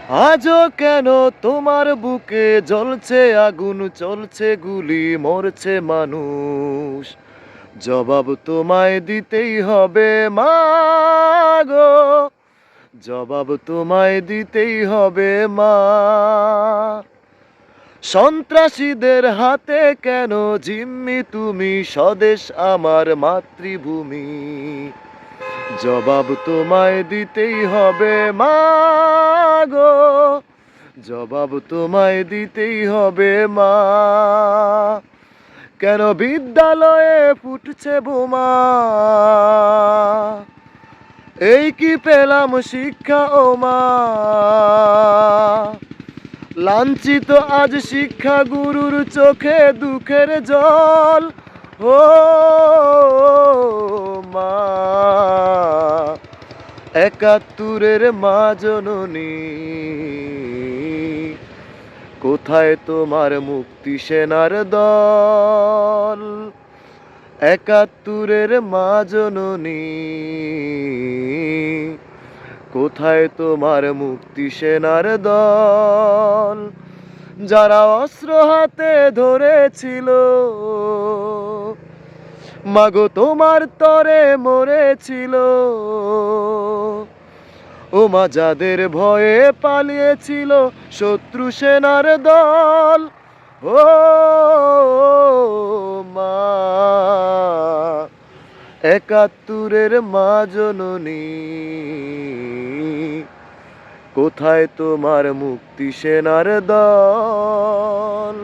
আজও কেন তোমার বুকে জ্বলছে আগুন, চলছে গুলি, মরছে মানুষ? জবাব তোমায় দিতেই হবে মাগো, জবাব তোমায় দিতেই হবে মা। সন্ত্রাসীদের হাতে কেন জিম্মি তুমি, স্বদেশ আমার মাতৃভূমি? জবাব তোমায় দিতেই হবে মাগো, জবাব তোমায় দিতেই হবে মা। কেন বিদ্যালয়ে ফুটছে বোমা? এই কি পেলাম শিক্ষা ও মা? লাঞ্ছিত আজ শিক্ষা গুরুর চোখে দুঃখের জল। ও মা, ৭১-এর মা জননী, কোথায় তোমার মুক্তি সেনার দল? ৭১-এর মা জননী, কোথায় তোমার মুক্তি সেনার দল? যারা অস্ত্র হাতে ধরেছিল মাগো তোমার তরে মরেছিল, ও মা যাদের ভয়ে পালিয়েছিল শত্রু সেনার দল। ও মা, ৭১-এর মা জননী, কোথায় তোমার মুক্তি সেনার দল?